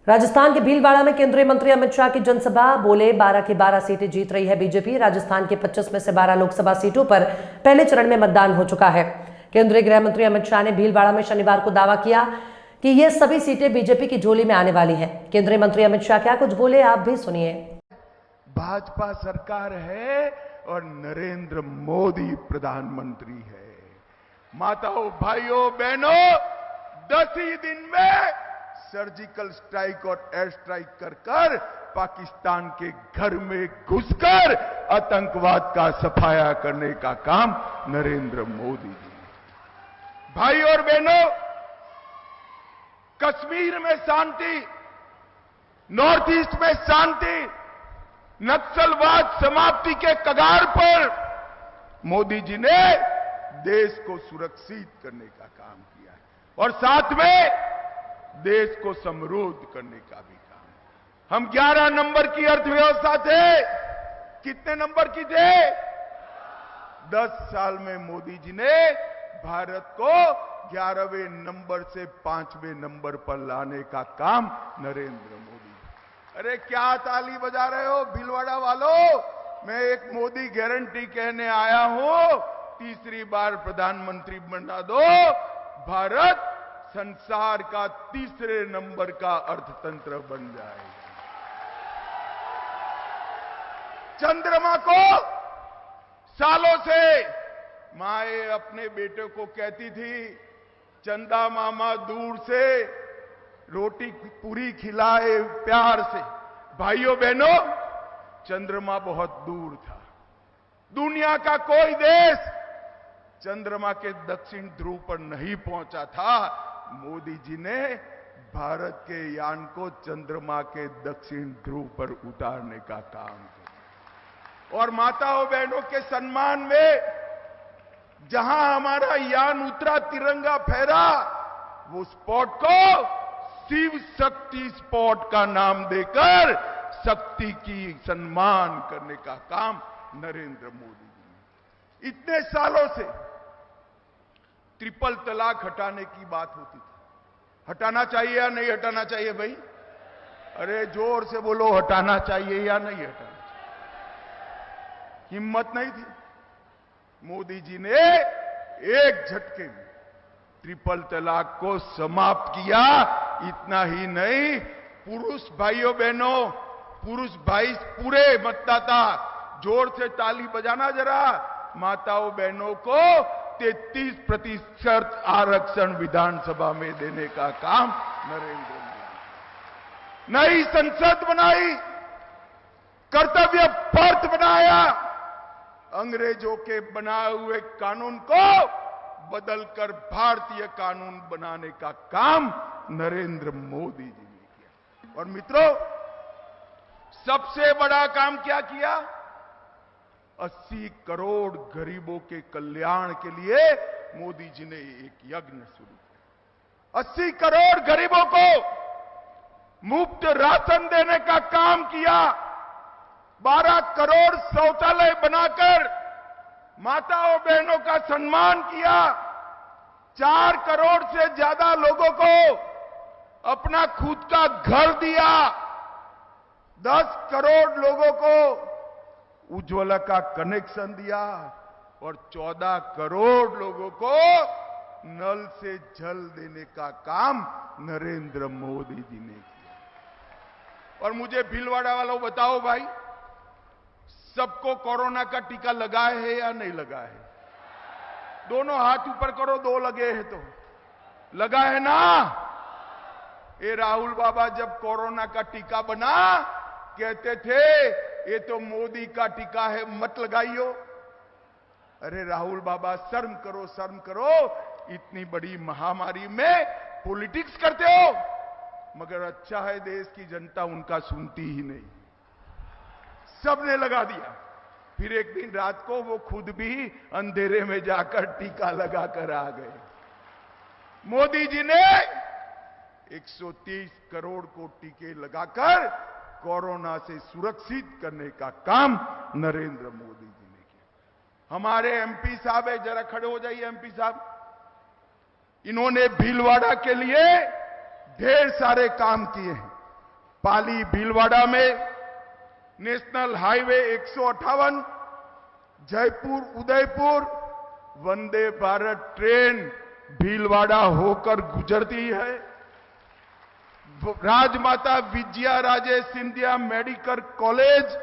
राजस्थान के भीलवाड़ा में केंद्रीय मंत्री अमित शाह की जनसभा। बोले 12 की 12 सीटें जीत रही है बीजेपी। राजस्थान के 25 में से 12 लोकसभा सीटों पर पहले चरण में मतदान हो चुका है। केंद्रीय गृह मंत्री अमित शाह ने भीलवाड़ा में शनिवार को दावा किया कि ये सभी सीटें बीजेपी की झोली में आने वाली हैं। केंद्रीय मंत्री अमित शाह क्या कुछ बोले, आप भी सुनिए। भाजपा सरकार है और नरेंद्र मोदी प्रधानमंत्री है। माताओं, भाइयों, बहनों, 10 ही दिन में सर्जिकल स्ट्राइक और एयर स्ट्राइक कर पाकिस्तान के घर में घुसकर आतंकवाद का सफाया करने का काम नरेंद्र मोदी जी ने। भाई और बहनों, कश्मीर में शांति, नॉर्थ ईस्ट में शांति, नक्सलवाद समाप्ति के कगार पर मोदी जी ने देश को सुरक्षित करने का काम किया है और साथ में देश को समृद्ध करने का भी काम। हम 11 नंबर की अर्थव्यवस्था थे। कितने नंबर की थे? 10 साल में मोदी जी ने भारत को 11वें नंबर से 5वें नंबर पर लाने का काम नरेंद्र मोदी। अरे क्या ताली बजा रहे हो भीलवाड़ा वालों? मैं एक मोदी गारंटी कहने आया हूं, तीसरी बार प्रधानमंत्री बना दो, भारत संसार का तीसरे नंबर का अर्थतंत्र बन जाएगा। चंद्रमा को सालों से माए अपने बेटे को कहती थी, चंदा मामा दूर से रोटी पूरी खिलाए प्यार से। भाइयों बहनों, चंद्रमा बहुत दूर था। दुनिया का कोई देश चंद्रमा के दक्षिण ध्रुव पर नहीं पहुंचा था। मोदी जी ने भारत के यान को चंद्रमा के दक्षिण ध्रुव पर उतारने का काम किया और माताओं बहनों के सम्मान में जहां हमारा यान उतरा, तिरंगा फहरा, वो स्पॉट को शिव शक्ति स्पॉट का नाम देकर शक्ति की सम्मान करने का काम नरेंद्र मोदी जी ने। इतने सालों से ट्रिपल तलाक हटाने की बात होती थी। हटाना चाहिए या नहीं हटाना चाहिए भाई? अरे जोर से बोलो, हटाना चाहिए या नहीं हटाना चाहिए? हिम्मत नहीं थी। मोदी जी ने एक झटके में ट्रिपल तलाक को समाप्त किया। इतना ही नहीं, पुरुष भाइयों बहनों, पुरुष भाई पूरे मतदाता, जोर से ताली बजाना जरा, माताओं बहनों को 33% आरक्षण विधानसभा में देने का काम नरेंद्र मोदी। नई संसद बनाई, कर्तव्य पर्थ बनाया, अंग्रेजों के बनाए हुए कानून को बदलकर भारतीय कानून बनाने का काम नरेंद्र मोदी जी ने किया। और मित्रों, सबसे बड़ा काम क्या किया? 80 करोड़ गरीबों के कल्याण के लिए मोदी जी ने एक यज्ञ शुरू किया। 80 करोड़ गरीबों को मुफ्त राशन देने का काम किया। 12 करोड़ शौचालय बनाकर माताओं बहनों का सम्मान किया। 4 करोड़ से ज्यादा लोगों को अपना खुद का घर दिया। 10 करोड़ लोगों को उज्ज्वला का कनेक्शन दिया और 14 करोड़ लोगों को नल से जल देने का काम नरेंद्र मोदी जी ने किया। और मुझे भीलवाड़ा वालों बताओ भाई, सबको कोरोना का टीका लगा है या नहीं लगा है? दोनों हाथ ऊपर करो, 2 लगे हैं तो लगा है ना? ये राहुल बाबा जब कोरोना का टीका बना, कहते थे ये तो मोदी का टीका है, मत लगाइयो। अरे राहुल बाबा, शर्म करो, शर्म करो। इतनी बड़ी महामारी में पॉलिटिक्स करते हो। मगर अच्छा है, देश की जनता उनका सुनती ही नहीं, सबने लगा दिया। फिर एक दिन रात को वो खुद भी अंधेरे में जाकर टीका लगाकर आ गए। मोदी जी ने 130 करोड़ को टीके लगाकर कोरोना से सुरक्षित करने का काम नरेंद्र मोदी जी ने किया। हमारे एमपी साहब है, जरा खड़े हो जाइए एमपी साहब। इन्होंने भीलवाड़ा के लिए ढेर सारे काम किए हैं। पाली भीलवाड़ा में national highway 158 Jaipur Udaipur Vande Bharat train Bhilwara होकर गुजरती है। राजमाता विजया राजे सिंधिया मेडिकल कॉलेज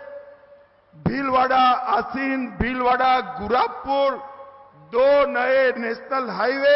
भीलवाड़ा आसीन भीलवाड़ा गुरापुर 2 नए नेशनल हाईवे